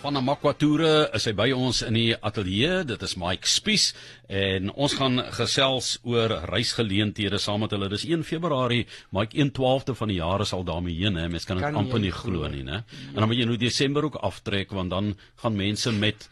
Van Namakwa Toere is hy by ons in die ateljee. Dit is Mike Spies en ons gaan gesels oor reisgeleenthede saam met hulle. Dis 1 Februarie, Mike, 1/12 van die jaar is al daarmee heen, hè. Mens kan dit amper nie glo nie, né? En dan moet jy nou Desember ook aftrek, want dan gaan mense met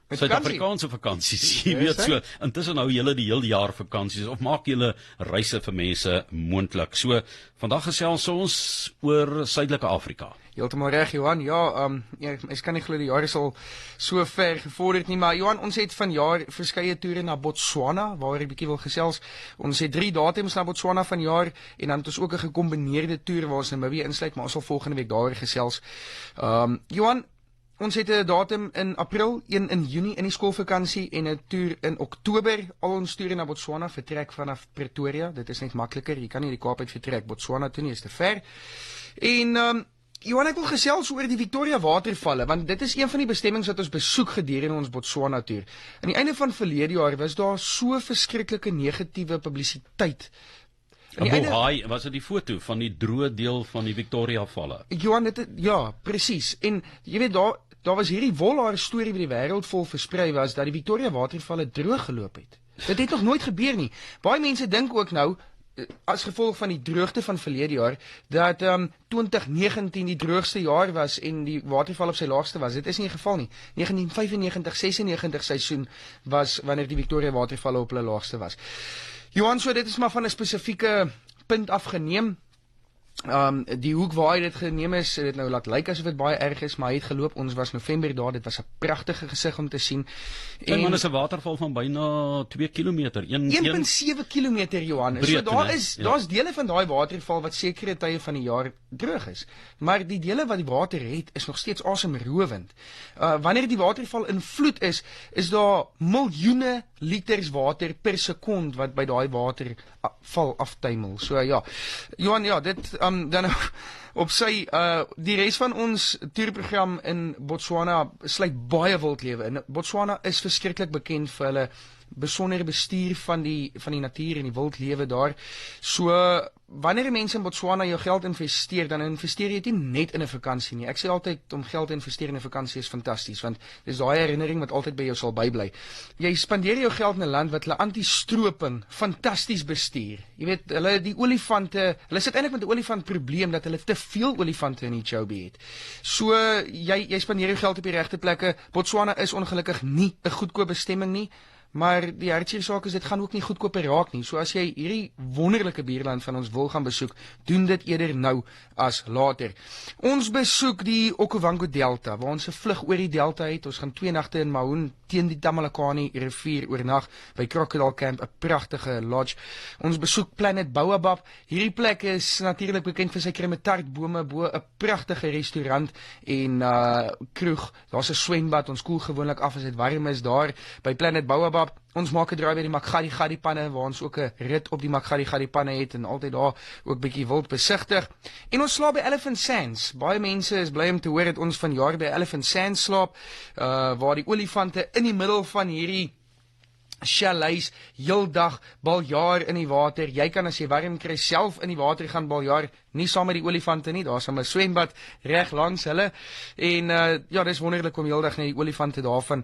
Suid-Afrikaanse vakansies, jy weet so. Intussen hou julle die hele jaar vakansies of maak julle reise vir mense moontlik. So vandag gesels ons oor Suidelike Afrika. Heeltemal reg, Johan. Ek kan nie glo die jaar is al so ver gevorderd nie, maar Johan, ons het vanjaar verskeie toere na Botswana, waar ek bietjie wil gesels. Ons het 3 datums na Botswana vanjaar en dan het ons ook 'n gekombineerde toer waar ons Namibië insluit, maar ons sal volgende week daaroor gesels. Johan, ons het 'n datum in April, 1 in Junie in die skoolvakansie en 'n toer in Oktober. Al ons toere na Botswana vertrek vanaf Pretoria. Dit is net makliker. Jy kan nie die Kaap uit vertrek Botswana toe nie, is te ver. En Johan, ek wil gesels oor die Victoria watervalle, want dit is een van die bestemmings wat ons besoek gedurende ons Botswana toer. Aan die einde van verlede jaar was daar so verskriklike negatiewe publisiteit. Was dit die foto van die droë deel van die Victoria valle? Johan, ja, presies. En jy weet, daar was hierdie wolhare storie wat die wêreld vol versprei was, dat die Victoria watervalle droog geloop het. Dit het nog nooit gebeur nie. Baie mense dink ook nou, as gevolg van die droogte van verlede jaar, dat 2019 die droogste jaar was en die waterval op sy laagste was. Dit is nie die geval nie. 1995-96 seisoen was wanneer die Victoria watervalle op hulle laagste was. Johan, so dit is maar van 'n spesifieke punt afgeneem. Die hoek waar hy dit geneem is, dit nou laat lyk asof dit baie erg is, maar hy het geloop. Ons was November daar, dit was 'n pragtige gesig om te sien. En man, is 'n waterval van byna 2 kilometer, 1,7 kilometer, Johan. Breed, so daar's dele van daai waterval wat sekere tye van die jaar droog is. Maar die dele wat die water het, is nog steeds asemrowend. Wanneer die waterval in vloed is daar miljoene liters water per sekond wat by daai waterval aftuimel. So ja, Johan, ja, dit dan op sy die res van ons toerprogram in Botswana sluit baie wildlewe in. Botswana is verskriklik bekend vir hulle besondere bestuur van die natuur en die wildlewe daar. So wanneer mense in Botswana jou geld investeer, dan investeer jy nie net in 'n vakansie nie. Ek sê altyd om geld te investeer in 'n vakansie is fantasties, want dis daai herinnering wat altyd by jou sal bybly. Jy spandeer jou geld in 'n land wat hulle anti-stroping fantasties bestuur. Jy weet, hulle die olifante, hulle sit eintlik met 'n olifantprobleem dat hulle te veel olifante in die Chobe het. So jy spandeer jou geld op die regte plekke. Botswana is ongelukkig nie 'n goedkoop bestemming nie. Maar die hartseer saak is, dit gaan ook nie goedkoper raak nie. So as jy hierdie wonderlike buurland van ons wil gaan besoek, doen dit eerder nou as later. Ons besoek die Okavango Delta, waar ons 'n vlug oor die delta het. Ons gaan 2 nagte in Maun teen die Tamalakani rivier oornag by Crocodile Camp, 'n pragtige lodge. Ons besoek Planet Baobab. Hierdie plek is natuurlik bekend vir sy kremetartbome, bo 'n pragtige restaurant en kroeg. Daar's 'n swembad. Ons koel gewoonlik af as dit warm is daar by Planet Baobab. Ons maak 'n draai by die Makgadikgadi panne, waar ons ook 'n rit op die Makgadikgadi panne het en altyd daar ook bietjie wild besigtig. En ons slaap by Elephant Sands. Baie mense is bly om te hoor dat ons vanjaar by Elephant Sands slaap, waar die olifante in die middel van hierdie chalets heeldag baljaar in die water. Jy kan as jy warm kry self in die water gaan baljaar, nie saam met die olifante nie. Daar's 'n swembad reg langs hulle. En ja, dis wonderlik om heeldag na die olifante daarvan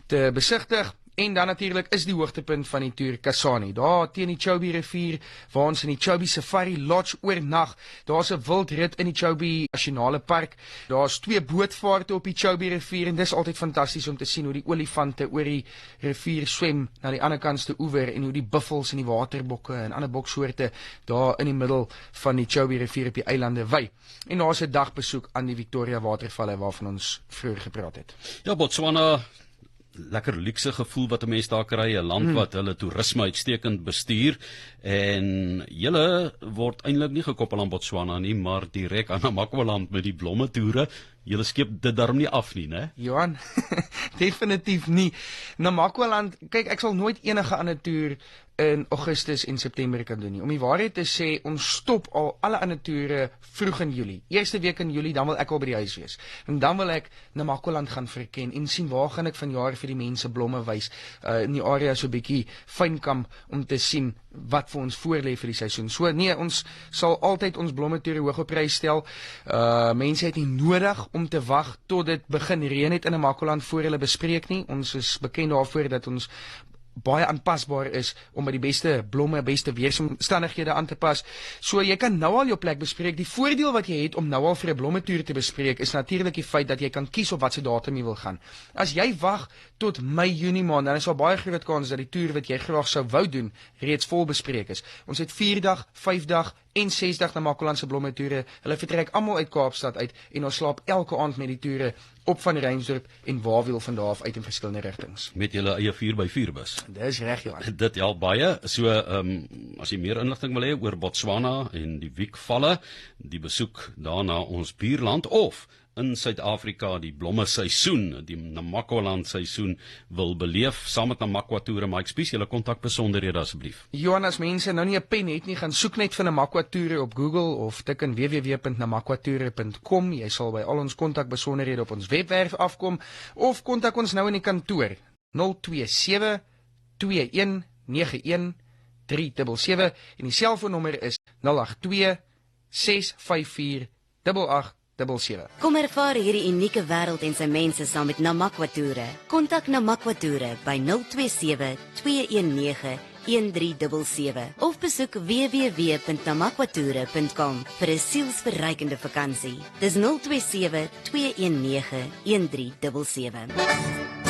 te besigtig. En dan natuurlik is die hoogtepunt van die toer Kasane. Daar teen die Chobe rivier, waar ons in die Chobe Safari Lodge oornag. Daar's 'n wildrit in die Chobe Nasionale Park. Daar's 2 bootvaarte op die Chobe rivier en dis altyd fantasties om te sien hoe die olifante oor die rivier swem na die ander kantste oewer en hoe die buffels en die waterbokke en ander boksoorte daar in die middel van die Chobe rivier op die eilande wy. En daar's 'n dagbesoek aan die Victoria watervalle waarvan ons vroeër gepraat het. Ja, Botswana, lekker luukse gevoel wat 'n mens daar kry, 'n land wat hulle toerisme uitstekend bestuur, en julle word eintlik nie gekoppel aan Botswana nie, maar direk aan Namakwaland met die blomme toere. Julle skep dit daarom nie af nie, né? Johan, definitief nie. Namakwaland, kyk, ek sal nooit enige ander toer in Augustus en September kan doen nie. Om die waarheid te sê, ons stop al alle ander toere vroeg in Julie. Eerste week in Julie, dan wil ek al by die huis wees. En dan wil ek Namakoland gaan verken en sien waar gaan ek vanjaar vir die mense blomme wys in die area so 'n bietjie fynkamp om te sien wat vir ons voorlê vir die seisoen. So nee, ons sal altyd ons blomme toere hoog op prys stel. Mense het nie nodig om te wag tot dit begin reën het in Namakoland voor hulle bespreek nie. Ons is bekend daarvoor dat ons baie aanpasbaar is om by die beste blomme, beste weeromstandighede aan te pas. So jy kan nou al jou plek bespreek. Die voordeel wat jy het om nou al vir 'n blommetoer te bespreek is natuurlik die feit dat jy kan kies op watter datum jy wil gaan. As jy wag tot Mei, Junie maand, dan is daar baie groot kans dat die toer wat jy graag sou wou doen reeds vol bespreek is. Ons het 4-dag, 5-dag en 6-dag Namakoland se blommetoere. Hulle vertrek almal uit Kaapstad uit en ons slaap elke aand met die toere op van Reinsdorp en Wawiel van daar af uit in verskillende rigtings. Met julle eie 4x4 bus. Dis reg, Johan. Dit help baie. So as jy meer inligting wil hê oor Botswana en die Wiekvalle, die besoek daarna ons buurland of in Suid-Afrika die blomme seisoen, die Namakoland seisoen wil beleef saam met Namakwa toere, Mike Spies, julle kontak besonderhede asseblief. Johan, as mense nou nie 'n pen het nie, gaan soek net vir Namakwa toere op Google of tik in www.namakwatoere.com. Jy sal by al ons kontak besonderhede op ons webwerf afkom of kontak ons nou in die kantoor 027 2191 377 en die selfoonnommer is 082 654 8877. Kom ervaar hierdie unieke wêreld en sy mense saam met Namakwa Toere. Kontak Namakwa Toere by 027 219 1377 of besoek www.namakwatoere.com vir 'n sielsverrykende vakansie. Dis 027 219 1377.